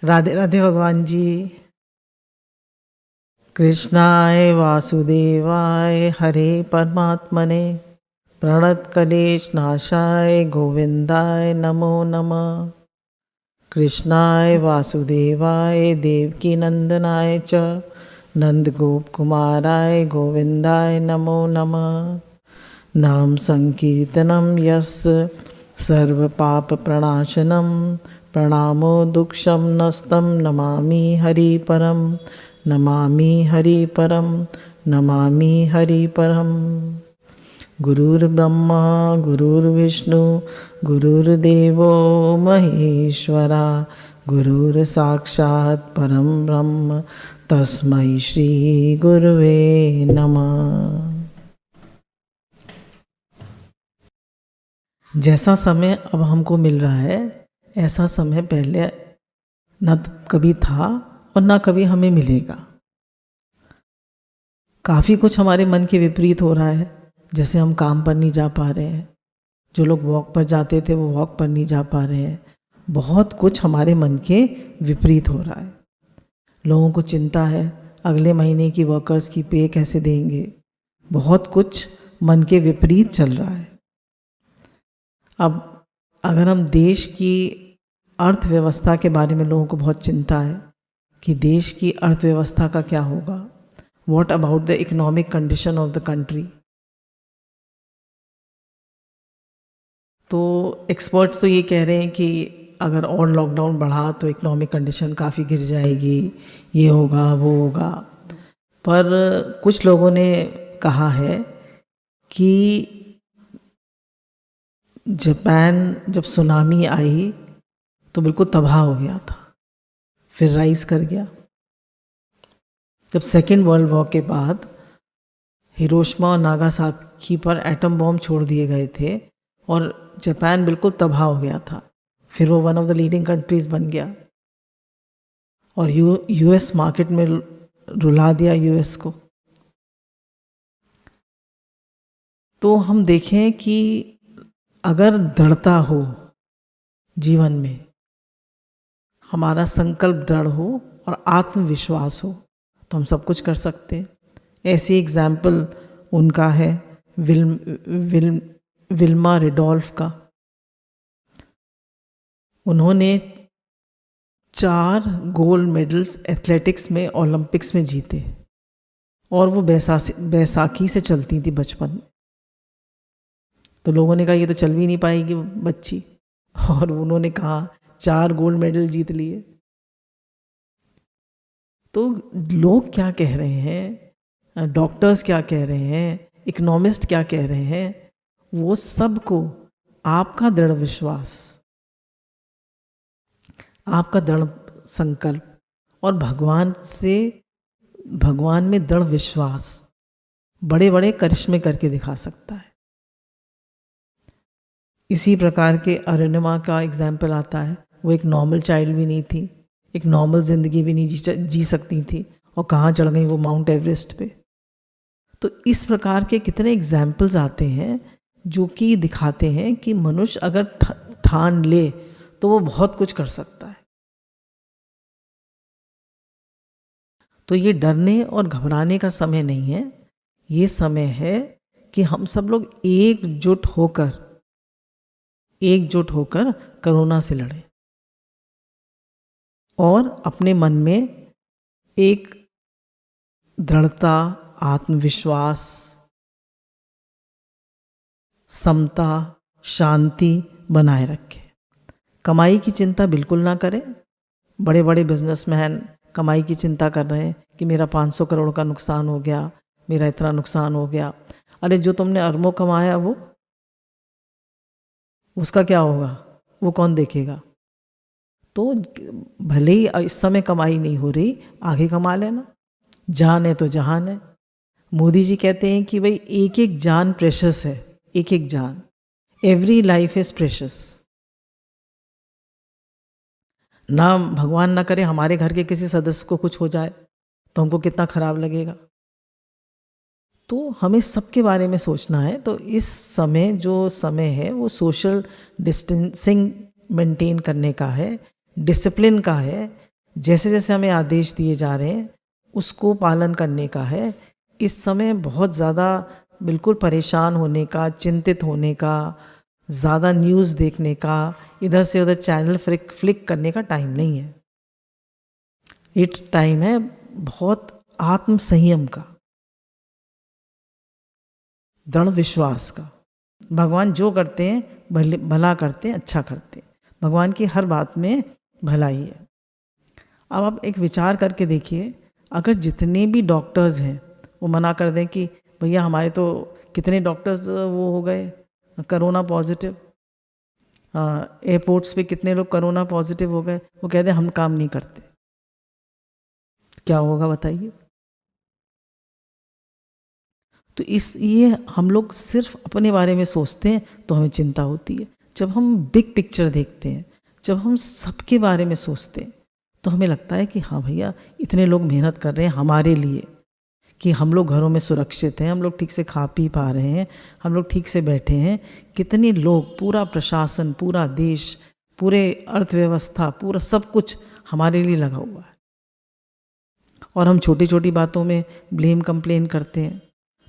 राधे राधे भगवान जी। कृष्णाय वासुदेवाय हरे परमात्मने प्रणतक्लेश नाशाय गोविंदाय नमो नमः। कृष्णाय वासुदेवाय देवकी नंदनाय च नंदगोप कुमाराय गोविंदाय नमो नमः। नाम संकीर्तनम यस्य सर्वपापप्रणाशनं प्रणामो दुःखं नस्तं नमामि हरिपरं नमामि हरिपरं नमामि हरिपरं। गुरुर्ब्रह्मा गुरुर्विष्णु गुरुर्देवो महेश्वरा गुरुर्साक्षात् परं ब्रह्म तस्मै श्री गुरुवे नमः। जैसा समय अब हमको मिल रहा है ऐसा समय पहले न कभी था और न कभी हमें मिलेगा। काफ़ी कुछ हमारे मन के विपरीत हो रहा है, जैसे हम काम पर नहीं जा पा रहे हैं, जो लोग वॉक पर जाते थे वो वॉक पर नहीं जा पा रहे हैं। बहुत कुछ हमारे मन के विपरीत हो रहा है। लोगों को चिंता है अगले महीने की वर्कर्स की पे कैसे देंगे। बहुत कुछ मन के विपरीत चल रहा है। अब अगर हम देश की अर्थव्यवस्था के बारे में लोगों को बहुत चिंता है कि देश की अर्थव्यवस्था का क्या होगा, what about the economic condition of the country. तो एक्सपर्ट्स तो ये कह रहे हैं कि अगर और लॉकडाउन बढ़ा तो इकोनॉमिक कंडीशन काफ़ी गिर जाएगी, ये होगा वो होगा। पर कुछ लोगों ने कहा है कि जापान जब सुनामी आई तो बिल्कुल तबाह हो गया था, फिर राइज कर गया। जब सेकेंड वर्ल्ड वॉर के बाद हिरोशिमा और नागासाकी पर एटम बॉम्ब छोड़ दिए गए थे और जापान बिल्कुल तबाह हो गया था, फिर वो one of the leading countries बन गया और यूएस मार्केट में रुला दिया यूएस को। तो हम देखें कि अगर दृढ़ता हो जीवन में, हमारा संकल्प दृढ़ हो और आत्मविश्वास हो तो हम सब कुछ कर सकते हैं। ऐसी एग्जाम्पल उनका है विल्मा रेडोल्फ का। उन्होंने 4 गोल्ड मेडल्स एथलेटिक्स में ओलंपिक्स में जीते और वो बैसाखी से चलती थी बचपन में। तो लोगों ने कहा ये तो चल भी नहीं पाएगी बच्ची, और उन्होंने कहा 4 गोल्ड मेडल जीत लिए। तो लोग क्या कह रहे हैं, डॉक्टर्स क्या कह रहे हैं, इकोनॉमिस्ट क्या कह रहे हैं, वो सबको आपका दृढ़ विश्वास, आपका दृढ़ संकल्प और भगवान में दृढ़ विश्वास बड़े बड़े करिश्मे करके दिखा सकता है। इसी प्रकार के अरुणिमा का एग्जाम्पल आता है। वो एक नॉर्मल चाइल्ड भी नहीं थी, एक नॉर्मल ज़िंदगी भी नहीं जी सकती थी और कहाँ चढ़ गई वो माउंट एवरेस्ट पे। तो इस प्रकार के कितने एग्जाम्पल्स आते हैं जो कि दिखाते हैं कि मनुष्य अगर ठान ले तो वो बहुत कुछ कर सकता है। तो ये डरने और घबराने का समय नहीं है, ये समय है कि हम सब लोग एकजुट होकर कोरोना से लड़ें और अपने मन में एक दृढ़ता, आत्मविश्वास, समता, शांति बनाए रखें। कमाई की चिंता बिल्कुल ना करें। बड़े बड़े बिजनेसमैन कमाई की चिंता कर रहे हैं कि मेरा 500 करोड़ का नुकसान हो गया, मेरा इतना नुकसान हो गया। अरे जो तुमने अरबों कमाया वो उसका क्या होगा, वो कौन देखेगा। तो भले ही इस समय कमाई नहीं हो रही, आगे कमा लेना। जान है तो जहान है। मोदी जी कहते हैं कि भाई एक एक जान प्रेशस है, एक एक जान, एवरी लाइफ इज प्रेशस। ना भगवान ना करे हमारे घर के किसी सदस्य को कुछ हो जाए तो हमको कितना खराब लगेगा। तो हमें सबके बारे में सोचना है। तो इस समय जो समय है वो सोशल डिस्टेंसिंग मेंटेन करने का है, डिसिप्लिन का है, जैसे जैसे हमें आदेश दिए जा रहे हैं उसको पालन करने का है। इस समय बहुत ज़्यादा बिल्कुल परेशान होने का, चिंतित होने का, ज़्यादा न्यूज़ देखने का, इधर से उधर चैनल फ्लिक करने का टाइम नहीं है। ये टाइम है बहुत आत्म संयम का, दृढ़ विश्वास का। भगवान जो करते हैं भला करते हैं, अच्छा करते हैं। भगवान की हर बात में भलाई है। अब आप एक विचार करके देखिए, अगर जितने भी डॉक्टर्स हैं वो मना कर दें कि भैया हमारे तो कितने डॉक्टर्स वो हो गए करोना पॉजिटिव, एयरपोर्ट्स पे कितने लोग करोना पॉजिटिव हो गए, वो कहते हैं हम काम नहीं करते, क्या होगा बताइए। तो ये हम लोग सिर्फ अपने बारे में सोचते हैं तो हमें चिंता होती है। जब हम बिग पिक्चर देखते हैं, जब हम सबके बारे में सोचते हैं, तो हमें लगता है कि हाँ भैया इतने लोग मेहनत कर रहे हैं हमारे लिए, कि हम लोग घरों में सुरक्षित हैं, हम लोग ठीक से खा पी पा रहे हैं, हम लोग ठीक से बैठे हैं। कितने लोग, पूरा प्रशासन, पूरा देश, पूरे अर्थव्यवस्था, पूरा सब कुछ हमारे लिए लगा हुआ है, और हम छोटी छोटी बातों में ब्लेम कंप्लेन करते हैं।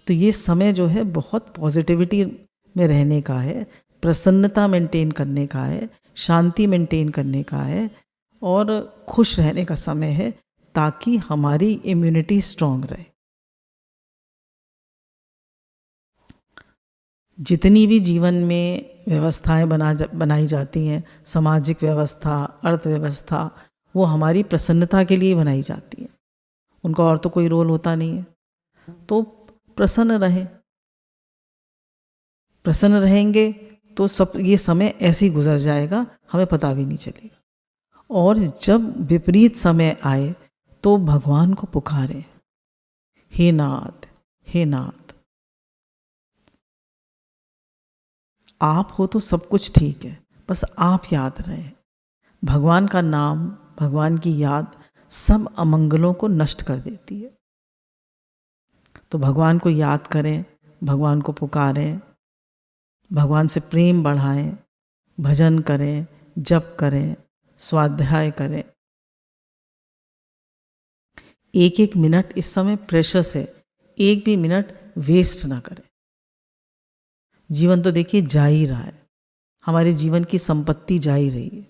तो ये समय जो है बहुत पॉजिटिविटी में रहने का है, प्रसन्नता मेंटेन करने का है, शांति मेंटेन करने का है, और खुश रहने का समय है, ताकि हमारी इम्यूनिटी स्ट्रांग रहे। जितनी भी जीवन में व्यवस्थाएं बनाई जाती हैं, सामाजिक व्यवस्था, अर्थव्यवस्था, वो हमारी प्रसन्नता के लिए बनाई जाती हैं, उनका और तो कोई रोल होता नहीं है। तो प्रसन्न रहें, प्रसन्न रहेंगे तो सब ये समय ऐसे ही गुजर जाएगा, हमें पता भी नहीं चलेगा। और जब विपरीत समय आए तो भगवान को पुकारें, हे नाथ, हे नाथ, आप हो तो सब कुछ ठीक है, बस आप याद रहें। भगवान का नाम, भगवान की याद सब अमंगलों को नष्ट कर देती है। तो भगवान को याद करें, भगवान को पुकारें, भगवान से प्रेम बढ़ाएं, भजन करें, जप करें, स्वाध्याय करें। एक एक मिनट इस समय प्रेशस है, एक भी मिनट वेस्ट ना करें। जीवन तो देखिए जा ही रहा है, हमारे जीवन की संपत्ति जा ही रही है।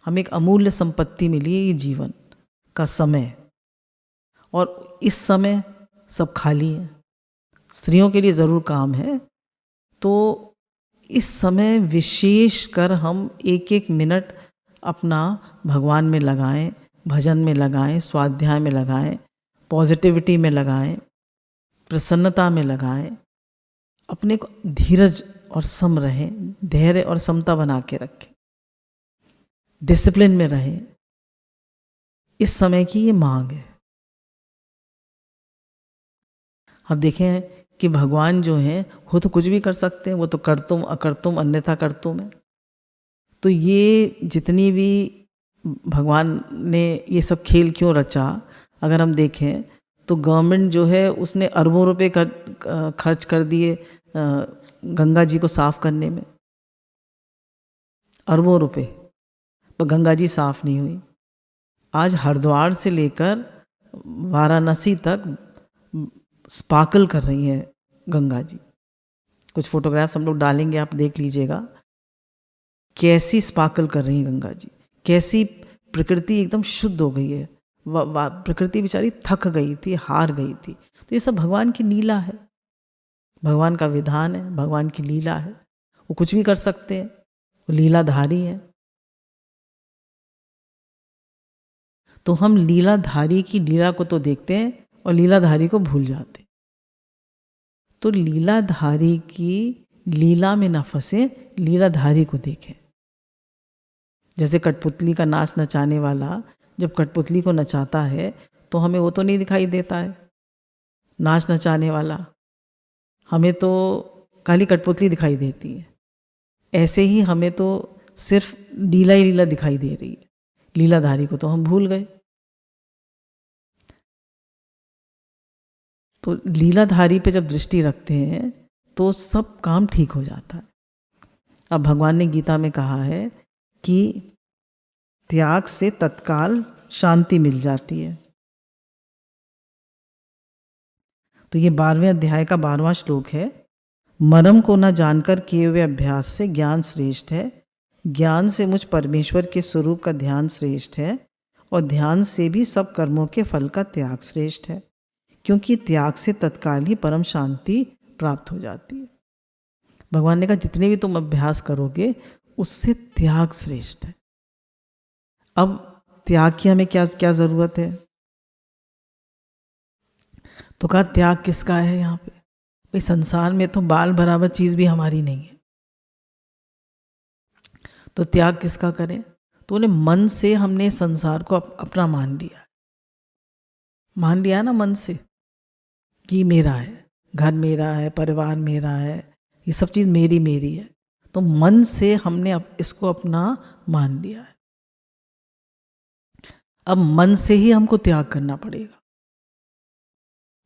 हमें एक अमूल्य संपत्ति मिली है, ये जीवन का समय, और इस समय सब खाली है। स्त्रियों के लिए ज़रूर काम है, तो इस समय विशेष कर हम एक एक मिनट अपना भगवान में लगाएं, भजन में लगाएं, स्वाध्याय में लगाएं, पॉजिटिविटी में लगाएं, प्रसन्नता में लगाएं, अपने को धीरज और सम रहें, धैर्य और समता बना के रखें, डिसिप्लिन में रहें। इस समय की ये मांग है। अब देखें कि भगवान जो हैं वो तो कुछ भी कर सकते हैं, वो तो कर्तुम अकर्तुम अन्यथा कर्तुम है। तो ये जितनी भी भगवान ने ये सब खेल क्यों रचा, अगर हम देखें तो गवर्नमेंट जो है उसने अरबों रुपए खर्च कर दिए गंगा जी को साफ करने में, अरबों रुपए, पर गंगा जी साफ नहीं हुई। आज हरिद्वार से लेकर वाराणसी तक स्पार्कल कर रही है गंगा जी। कुछ फोटोग्राफ्स हम लोग डालेंगे, आप देख लीजिएगा कैसी स्पार्कल कर रही है गंगा जी, कैसी प्रकृति एकदम शुद्ध हो गई है। प्रकृति बेचारी थक गई थी, हार गई थी। तो ये सब भगवान की लीला है, भगवान का विधान है, भगवान की लीला है। वो कुछ भी कर सकते हैं, वो लीलाधारी है। तो हम लीलाधारी की लीला को तो देखते हैं और लीलाधारी को भूल जाते हैं। तो लीलाधारी की लीला में न फंसे, लीलाधारी को देखें। जैसे कठपुतली का नाच नचाने वाला जब कठपुतली को नचाता है तो हमें वो तो नहीं दिखाई देता है नाच नचाने वाला, हमें तो खाली कठपुतली दिखाई देती है। ऐसे ही हमें तो सिर्फ लीला ही लीला दिखाई दे रही है, लीलाधारी को तो हम भूल गए। तो लीलाधारी पे जब दृष्टि रखते हैं तो सब काम ठीक हो जाता है। अब भगवान ने गीता में कहा है कि त्याग से तत्काल शांति मिल जाती है। तो ये 12वें अध्याय का 12वां श्लोक है, मरम को न जानकर किए हुए अभ्यास से ज्ञान श्रेष्ठ है, ज्ञान से मुझ परमेश्वर के स्वरूप का ध्यान श्रेष्ठ है, और ध्यान से भी सब कर्मों के फल का त्याग श्रेष्ठ है, क्योंकि त्याग से तत्काल ही परम शांति प्राप्त हो जाती है। भगवान ने कहा जितने भी तुम अभ्यास करोगे उससे त्याग श्रेष्ठ है। अब त्याग की हमें क्या क्या जरूरत है? तो कहा त्याग किसका है यहाँ पे? भाई संसार में तो बाल बराबर चीज भी हमारी नहीं है, तो त्याग किसका करें? तो उन्हें मन से हमने संसार को अपना मान लिया ना मन से कि मेरा है, घर मेरा है, परिवार मेरा है, ये सब चीज मेरी मेरी है। तो मन से हमने इसको अपना मान लिया है। अब मन से ही हमको त्याग करना पड़ेगा।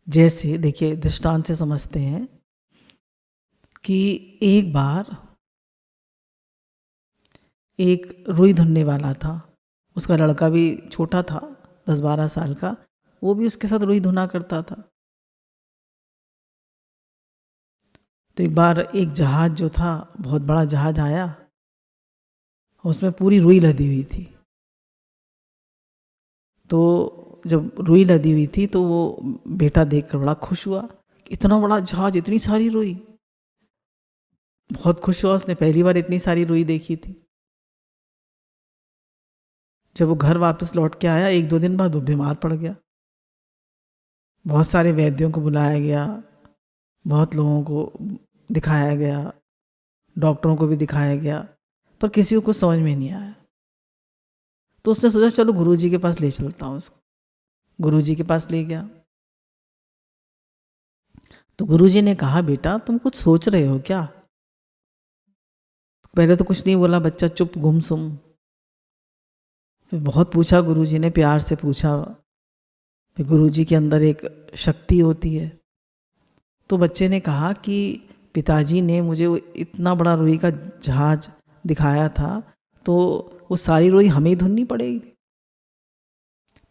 जैसे देखिए दृष्टांत से समझते हैं कि एक बार एक रुई धुनने वाला था, उसका लड़का भी छोटा था 10-12 साल का, वो भी उसके साथ रुई धुना करता था। तो एक बार एक जहाज जो था, बहुत बड़ा जहाज आया, उसमें पूरी रुई लदी हुई थी। तो जब रुई लदी हुई थी तो वो बेटा देखकर बड़ा खुश हुआ, इतना बड़ा जहाज, इतनी सारी रुई। बहुत खुश हुआ, उसने पहली बार इतनी सारी रुई देखी थी। जब वो घर वापस लौट के आया 1-2 दिन बाद वो बीमार पड़ गया। बहुत सारे वैद्यों को बुलाया गया, बहुत लोगों को दिखाया गया, डॉक्टरों को भी दिखाया गया, पर किसी को कुछ समझ में नहीं आया। तो उसने सोचा चलो गुरुजी के पास ले चलता हूँ उसको। गुरुजी के पास ले गया। तो गुरुजी ने कहा बेटा तुम कुछ सोच रहे हो क्या? पहले तो कुछ नहीं बोला बच्चा, चुप गुमसुम। फिर बहुत पूछा गुरुजी ने, प्यार से पूछा। फिर गुरुजी के अंदर एक शक्ति होती है। तो बच्चे ने कहा कि पिताजी ने मुझे इतना बड़ा रुई का जहाज दिखाया था, तो वो सारी रुई हमें ही धुननी पड़ेगी,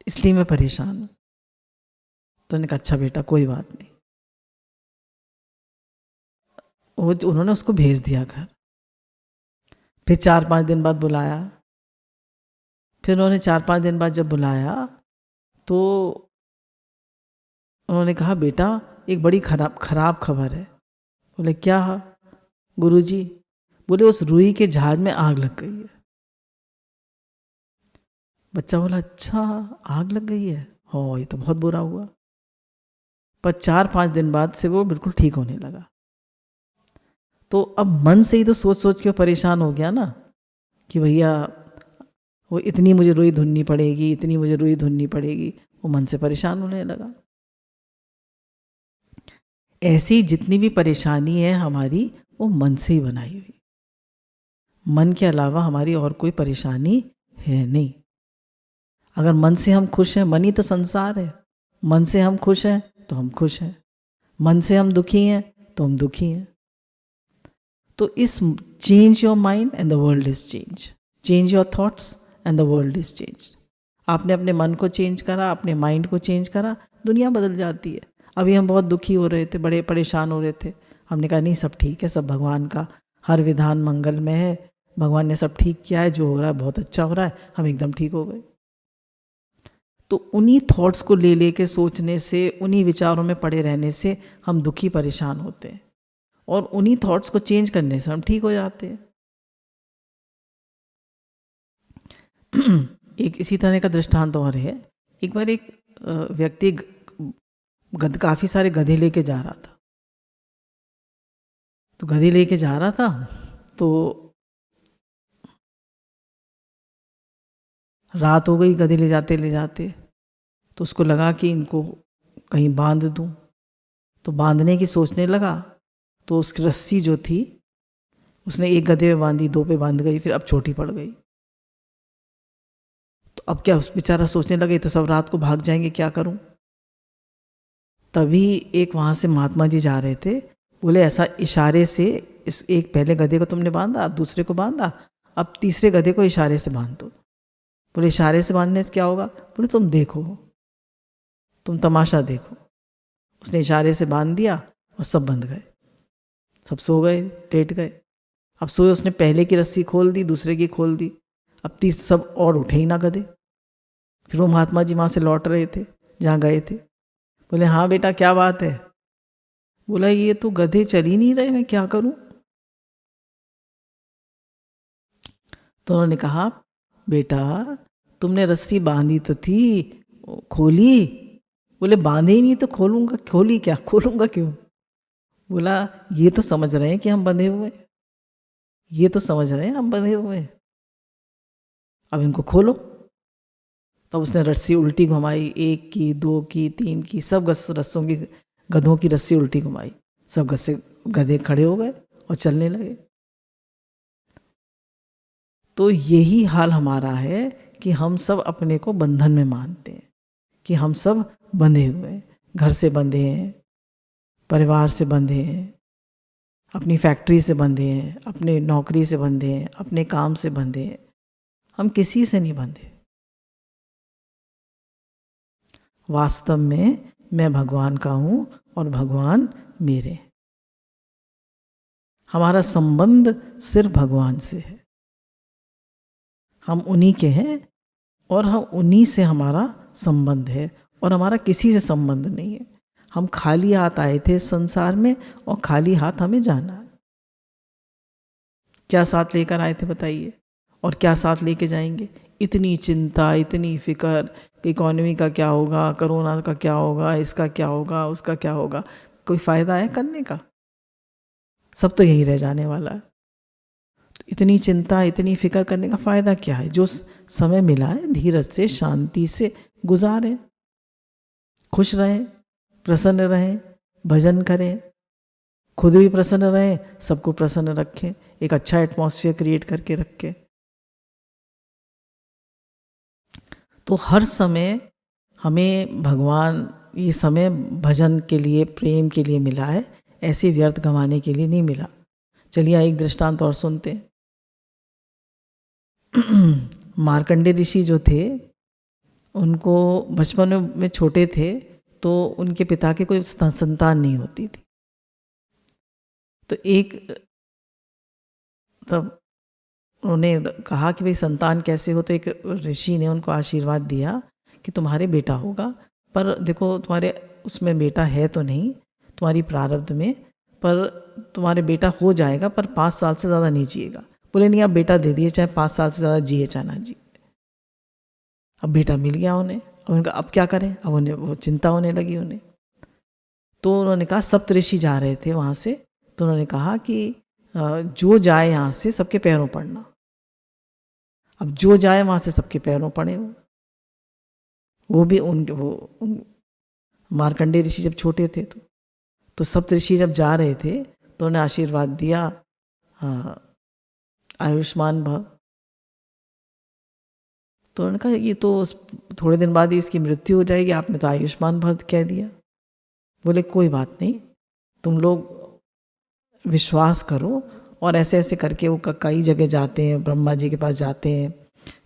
इसलिए मैं परेशान हूं। तो उन्होंने कहा अच्छा बेटा कोई बात नहीं। उन्होंने उसको भेज दिया घर। फिर 4-5 दिन बाद बुलाया। फिर उन्होंने 4-5 दिन बाद जब बुलाया तो उन्होंने कहा बेटा एक बड़ी खराब खबर है। बोले क्या? गुरुजी। बोले उस रुई के जहाज में आग लग गई है। बच्चा बोला अच्छा आग लग गई है, हो ये तो बहुत बुरा हुआ। पर 4-5 दिन बाद से वो बिल्कुल ठीक होने लगा। तो अब मन से ही तो सोच सोच के परेशान हो गया ना कि भैया वो इतनी मुझे रुई धुननी पड़ेगी, इतनी मुझे रुई धुननी पड़ेगी। वो मन से परेशान होने लगा। ऐसी जितनी भी परेशानी है हमारी, वो मन से ही बनाई हुई। मन के अलावा हमारी और कोई परेशानी है नहीं। अगर मन से हम खुश हैं, मन ही तो संसार है। मन से हम खुश हैं तो हम खुश हैं, मन से हम दुखी हैं तो हम दुखी हैं। तो इस change your mind and the world is change, change your thoughts and the world is change. आपने अपने मन को चेंज करा, अपने माइंड को चेंज करा, दुनिया बदल जाती है। अभी हम बहुत दुखी हो रहे थे, बड़े परेशान हो रहे थे। हमने कहा नहीं सब ठीक है, सब भगवान का हर विधान मंगल में है, भगवान ने सब ठीक किया है, जो हो रहा है बहुत अच्छा हो रहा है, हम एकदम ठीक हो गए। तो उन्हीं थॉट्स को ले लेके सोचने से, उन्हीं विचारों में पड़े रहने से हम दुखी परेशान होते हैं, और उन्हीं थॉट्स को चेंज करने से हम ठीक हो जाते हैं। एक इसी तरह का दृष्टांत और है। एक बार एक व्यक्ति काफी सारे गधे लेके जा रहा था। तो गधे लेके जा रहा था तो रात हो गई गधे ले जाते। तो उसको लगा कि इनको कहीं बांध दूं। तो बांधने की सोचने लगा, तो उसकी रस्सी जो थी उसने एक गधे पे बांधी, 2 पे बांध गई, फिर अब छोटी पड़ गई। तो अब क्या, उस बेचारा सोचने लगे तो सब रात को भाग जाएंगे, क्या करूं। तभी एक वहां से महात्मा जी जा रहे थे। बोले ऐसा इशारे से, इस एक पहले गधे को तुमने बांधा, दूसरे को बांधा, अब तीसरे गधे को इशारे से बांध दो। बोले इशारे से बांधने से क्या होगा? बोले तुम देखो, तुम तमाशा देखो। उसने इशारे से बांध दिया और सब बंध गए, सब सो गए, लेट गए। अब सोए, उसने पहले की रस्सी खोल दी, दूसरे की खोल दी, अब तीस सब और उठे ही ना गधे। फिर वो महात्मा जी वहाँ से लौट रहे थे जहाँ गए थे। बोले हाँ बेटा क्या बात है? बोला ये तो गधे चल ही नहीं रहे, मैं क्या करूं? तो उन्होंने कहा बेटा तुमने रस्सी बांधी तो थी, खोली? बोले बांधे ही नहीं तो खोलूंगा, खोली क्या, खोलूंगा क्यों? बोला ये तो समझ रहे हैं कि हम बंधे हुए, ये तो समझ रहे हैं हम बंधे हुए, अब इनको खोलो। तब उसने रस्सी उल्टी घुमाई, 1 की, 2 की, 3 की, सब रस्सों की, गधों की रस्सी उल्टी घुमाई, सब गधे खड़े हो गए और चलने लगे। तो यही हाल हमारा है कि हम सब अपने को बंधन में मानते हैं कि हम सब बंधे हुए हैं, घर से बंधे हैं, परिवार से बंधे हैं, अपनी फैक्ट्री से बंधे हैं, अपने नौकरी से बंधे हैं, अपने काम से बंधे हैं। हम किसी से नहीं बंधे। वास्तव में मैं भगवान का हूँ और भगवान मेरे। हमारा संबंध सिर्फ भगवान से है, हम उन्हीं के हैं और हम उन्हीं से हमारा संबंध है और हमारा किसी से संबंध नहीं है। हम खाली हाथ आए थे संसार में और खाली हाथ हमें जाना है। क्या साथ लेकर आए थे बताइए, और क्या साथ लेके जाएंगे? इतनी चिंता, इतनी फिक्र, इकोनॉमी का क्या होगा, कोरोना का क्या होगा, इसका क्या होगा, उसका क्या होगा। कोई फायदा है करने का? सब तो यही रह जाने वाला है। इतनी चिंता, इतनी फिक्र करने का फायदा क्या है? जो समय मिला है धीरज से, शांति से गुजारें, खुश रहें, प्रसन्न रहें, भजन करें, खुद भी प्रसन्न रहें, सबको प्रसन्न रखें, एक अच्छा एटमॉस्फेयर क्रिएट करके रखें। तो हर समय हमें भगवान, ये समय भजन के लिए, प्रेम के लिए मिला है, ऐसे व्यर्थ गंवाने के लिए नहीं मिला। चलिए एक दृष्टांत और सुनते हैं। मार्कंडे ऋषि जो थे, उनको बचपन में छोटे थे तो उनके पिता के कोई संतान नहीं होती थी। तो एक तब उन्होंने कहा कि भाई संतान कैसे हो, तो एक ऋषि ने उनको आशीर्वाद दिया कि तुम्हारे बेटा होगा, पर देखो तुम्हारे उसमें बेटा है तो नहीं तुम्हारी प्रारब्ध में, पर तुम्हारे बेटा हो जाएगा, पर 5 साल से ज़्यादा नहीं जिएगा। बोले नहीं, आप बेटा दे दिए, चाहे 5 साल से ज़्यादा जिए चाहे ना जिए। अब बेटा मिल गया उन्हें, उनका अब क्या करें, अब उन्हें वो चिंता होने लगी उन्हें। तो उन्होंने कहा, सप्तऋषि जा रहे थे वहाँ से, तो उन्होंने कहा कि जो जाए यहाँ से सबके पैरों पड़ना। अब जो जाए वहाँ से सबके पैरों पड़े। वो भी मार्कंडेय ऋषि जब छोटे थे तो सप्तऋषि जब जा रहे थे तो उन्हें आशीर्वाद दिया, आयुष्मान भव। तो उन्होंने कहा ये तो थोड़े दिन बाद ही इसकी मृत्यु हो जाएगी, आपने तो आयुष्मान भव कह दिया। बोले कोई बात नहीं, तुम लोग विश्वास करो। और ऐसे ऐसे करके वो कई जगह जाते हैं, ब्रह्मा जी के पास जाते हैं,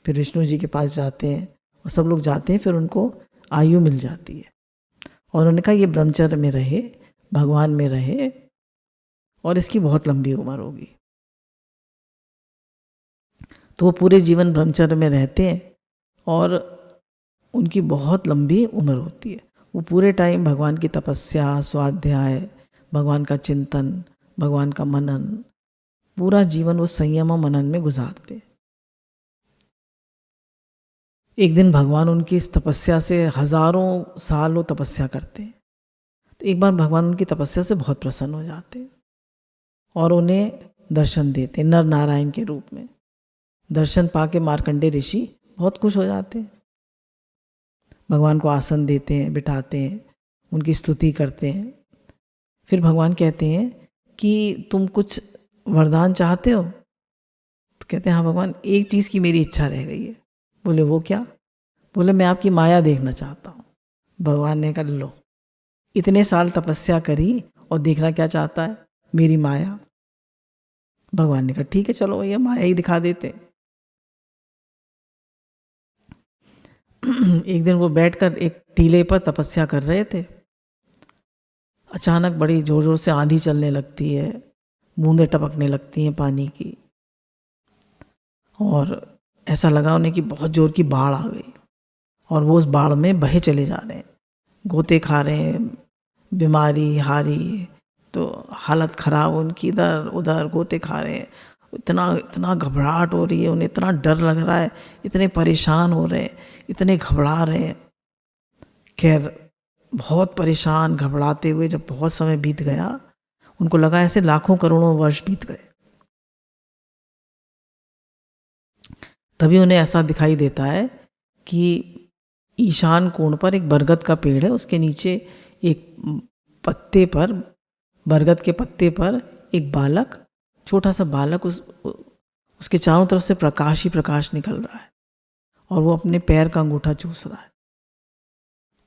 फिर विष्णु जी के पास जाते हैं, और सब लोग जाते हैं, फिर उनको आयु मिल जाती है। और उन्होंने कहा ये ब्रह्मचर्य में रहे, भगवान में रहे, और इसकी बहुत लंबी उम्र होगी। तो वो पूरे जीवन ब्रह्मचर्य में रहते हैं और उनकी बहुत लंबी उम्र होती है। वो पूरे टाइम भगवान की तपस्या, स्वाध्याय, भगवान का चिंतन, भगवान का मनन, पूरा जीवन वो संयम और मनन में गुजारते। एक दिन भगवान उनकी इस तपस्या से, हजारों साल वो तपस्या करते हैं, तो एक बार भगवान उनकी तपस्या से बहुत प्रसन्न हो जाते हैं और उन्हें दर्शन देते, नर नारायण के रूप में। दर्शन पाके मार्कंडेय ऋषि बहुत खुश हो जाते हैं, भगवान को आसन देते हैं, बिठाते हैं, उनकी स्तुति करते हैं। फिर भगवान कहते हैं कि तुम कुछ वरदान चाहते हो? तो कहते हैं हाँ भगवान, एक चीज़ की मेरी इच्छा रह गई है। बोले वो क्या? बोले मैं आपकी माया देखना चाहता हूँ। भगवान ने कहा लो, इतने साल तपस्या करी और देखना क्या चाहता है? मेरी माया। भगवान ने कहा ठीक है चलो भैया, माया ही दिखा देते। एक दिन वो बैठकर एक टीले पर तपस्या कर रहे थे। अचानक बड़ी जोर जोर से आंधी चलने लगती है, बूंदें टपकने लगती हैं पानी की, और ऐसा लगा उन्हें कि बहुत जोर की बाढ़ आ गई और वो उस बाढ़ में बहे चले जा रहे हैं, गोते खा रहे हैं, बीमारी हारी, तो हालत ख़राब उनकी, इधर उधर गोते खा रहे हैं। इतना घबराहट हो रही है उन्हें, इतना डर लग रहा है, इतने परेशान हो रहे हैं, इतने घबरा रहे हैं। खैर बहुत परेशान घबराते हुए जब बहुत समय बीत गया, उनको लगा ऐसे लाखों करोड़ों वर्ष बीत गए। तभी उन्हें ऐसा दिखाई देता है कि ईशान कोण पर एक बरगद का पेड़ है, उसके नीचे एक पत्ते पर, बरगद के पत्ते पर एक बालक, छोटा सा बालक, उसके चारों तरफ से प्रकाश ही प्रकाश निकल रहा है और वो अपने पैर का अंगूठा चूस रहा है।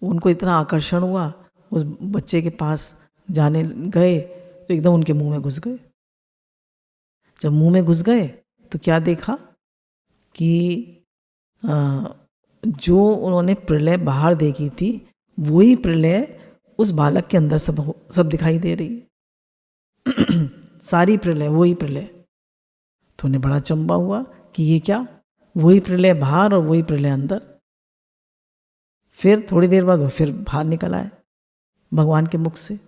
उनको इतना आकर्षण हुआ, उस बच्चे के पास जाने गए तो एकदम उनके मुंह में घुस गए। जब मुंह में घुस गए तो क्या देखा कि जो उन्होंने प्रलय बाहर देखी थी वही प्रलय उस बालक के अंदर सब दिखाई दे रही है। सारी प्रलय वही प्रलय। तो उन्हें बड़ा चंबा हुआ कि ये क्या, वही प्रलय बाहर और वही प्रलय अंदर। फिर थोड़ी देर बाद वो फिर बाहर निकल आए भगवान के मुख से।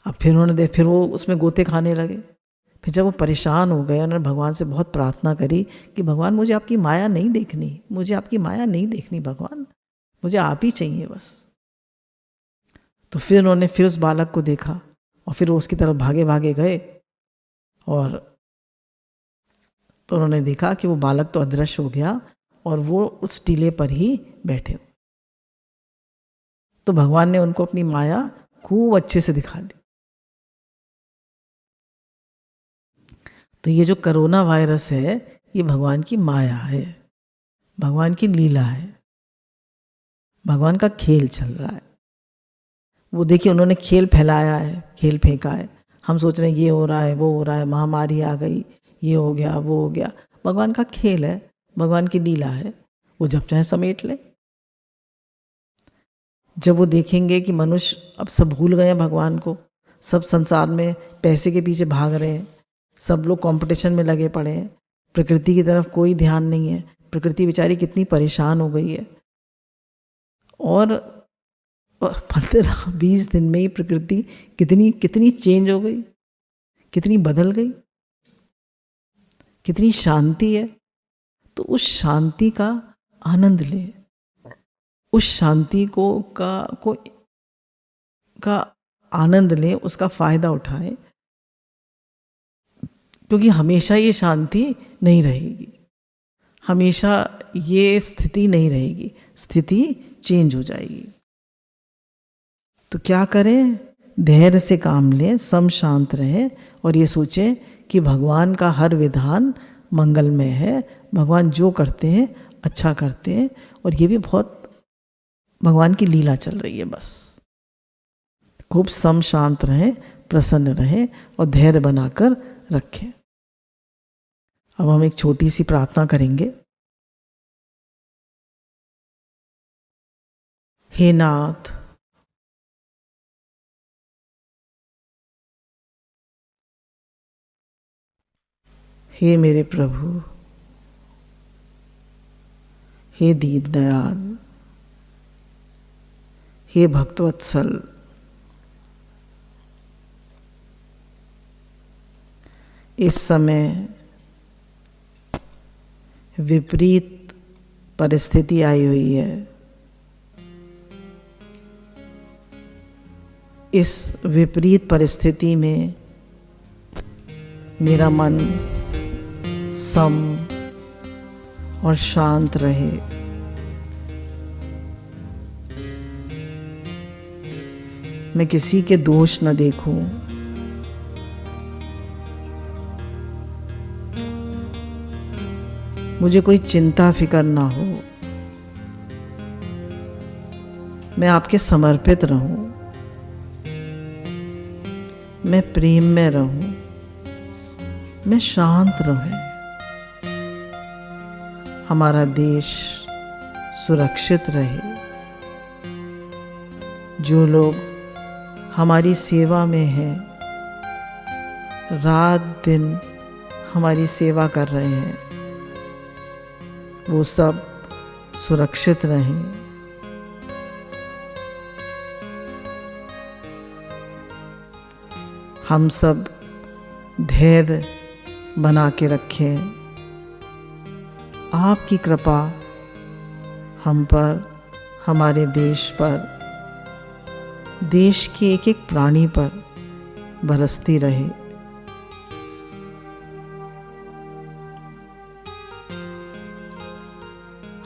अब फिर वो उसमें गोते खाने लगे। फिर जब वो परेशान हो गए, उन्होंने भगवान से बहुत प्रार्थना करी कि भगवान मुझे आपकी माया नहीं देखनी, मुझे आपकी माया नहीं देखनी भगवान, मुझे आप ही चाहिए बस। तो फिर उन्होंने फिर उस बालक को देखा और फिर उसकी तरफ भागे भागे गए, और तो उन्होंने देखा कि वो बालक तो अदृश्य हो गया और वो उस टीले पर ही बैठे। तो भगवान ने उनको अपनी माया खूब अच्छे से दिखा दी। तो ये जो कोरोना वायरस है ये भगवान की माया है, भगवान की लीला है, भगवान का खेल चल रहा है। वो देखिए उन्होंने खेल फैलाया है, खेल फेंका है। हम सोच रहे हैं ये हो रहा है, वो हो रहा है, महामारी आ गई, ये हो गया, वो हो गया। भगवान का खेल है, भगवान की लीला है, वो जब चाहे समेट ले। जब वो देखेंगे कि मनुष्य अब सब भूल गए हैं भगवान को, सब संसार में पैसे के पीछे भाग रहे हैं, सब लोग कंपटीशन में लगे पड़े हैं, प्रकृति की तरफ कोई ध्यान नहीं है, प्रकृति बेचारी कितनी परेशान हो गई है, और 15-20 दिन में ही प्रकृति कितनी चेंज हो गई, कितनी बदल गई, कितनी शांति है। तो उस शांति का आनंद ले, उस शांति का आनंद ले, उसका फायदा उठाए, क्योंकि हमेशा ये शांति नहीं रहेगी, हमेशा ये स्थिति नहीं रहेगी, स्थिति चेंज हो जाएगी। तो क्या करें, धैर्य से काम लें, सम शांत रहें और ये सोचें कि भगवान का हर विधान मंगलमय है, भगवान जो करते हैं अच्छा करते हैं, और ये भी बहुत भगवान की लीला चल रही है। बस खूब सम शांत रहें, प्रसन्न रहें और धैर्य बनाकर रखें। अब हम एक छोटी सी प्रार्थना करेंगे। हे नाथ, हे मेरे प्रभु, हे दीन दयाल, हे भक्तवत्सल, इस समय विपरीत परिस्थिति आई हुई है। इस विपरीत परिस्थिति में मेरा मन सम और शांत रहे। मैं किसी के दोष न देखूं, मुझे कोई चिंता फिकर ना हो, मैं आपके समर्पित रहूं, मैं प्रेम में रहूं, मैं शांत रहूं। हमारा देश सुरक्षित रहे। जो लोग हमारी सेवा में हैं, रात दिन हमारी सेवा कर रहे हैं, वो सब सुरक्षित रहें। हम सब धैर्य बना के रखें। आपकी कृपा हम पर, हमारे देश पर, देश के एक एक प्राणी पर बरसती रहे।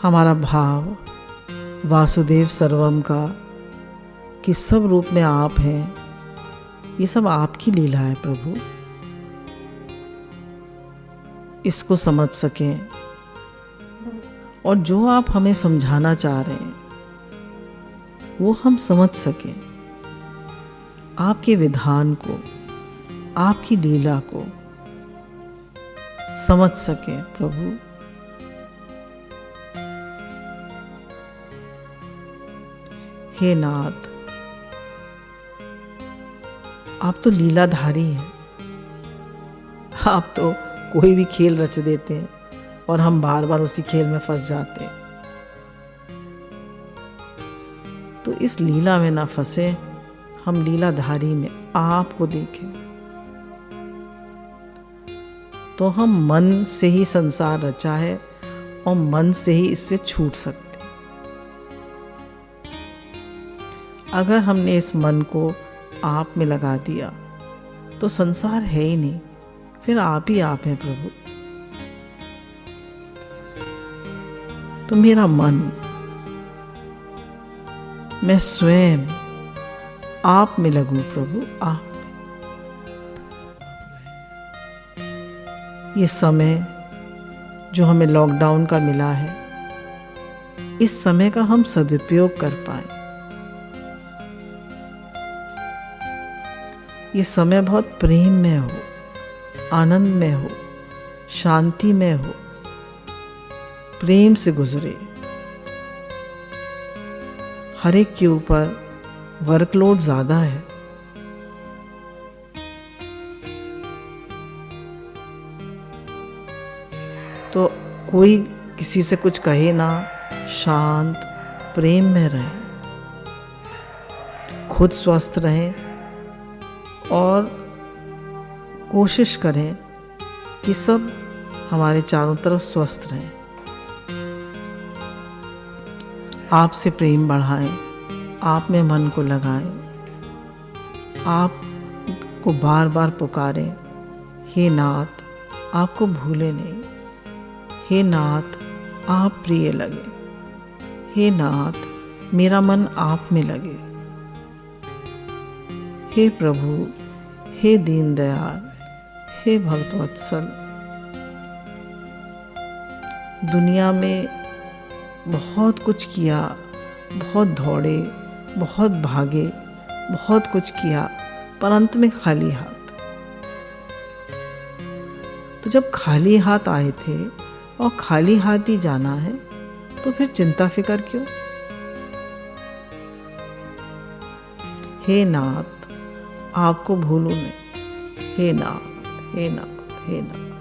हमारा भाव वासुदेव सर्वम का कि सब रूप में आप हैं, ये सब आपकी लीला है प्रभु। इसको समझ सकें और जो आप हमें समझाना चाह रहे हैं वो हम समझ सकें। आपके विधान को, आपकी लीला को समझ सकें प्रभु। हे नाथ, आप तो लीलाधारी हैं। आप तो कोई भी खेल रच देते हैं और हम बार बार उसी खेल में फंस जाते हैं। तो इस लीला में ना फंसे, हम लीलाधारी में आपको देखें। तो हम मन से ही संसार रचा है और मन से ही इससे छूट सकते। अगर हमने इस मन को आप में लगा दिया तो संसार है ही नहीं, फिर आप ही आप हैं प्रभु। तो मेरा मन, मैं स्वयं आप में लगूं प्रभु, आप में। ये समय जो हमें लॉकडाउन का मिला है, इस समय का हम सदुपयोग कर पाए। ये समय बहुत प्रेम में हो, आनंद में हो, शांति में हो, प्रेम से गुजरे। हर एक के ऊपर वर्कलोड ज़्यादा है। तो कोई किसी से कुछ कहे ना, शांत प्रेम में रहे, खुद स्वस्थ रहें और कोशिश करें कि सब हमारे चारों तरफ स्वस्थ रहें। आपसे प्रेम बढ़ाएं, आप में मन को लगाएं, आप को बार बार पुकारें। हे नाथ, आपको भूले नहीं। हे नाथ, आप प्रिय लगे। हे नाथ, मेरा मन आप में लगे। हे प्रभु, हे दीनदयाल, हे भक्तवत्सल, दुनिया में बहुत कुछ किया, बहुत दौड़े, बहुत भागे, बहुत कुछ किया, पर अंत में खाली हाथ। तो जब खाली हाथ आए थे और खाली हाथ ही जाना है, तो फिर चिंता फिकर क्यों? हे नाथ, आपको भूलूं नहीं। हे नाथ, हे नाथ, हे नाथ।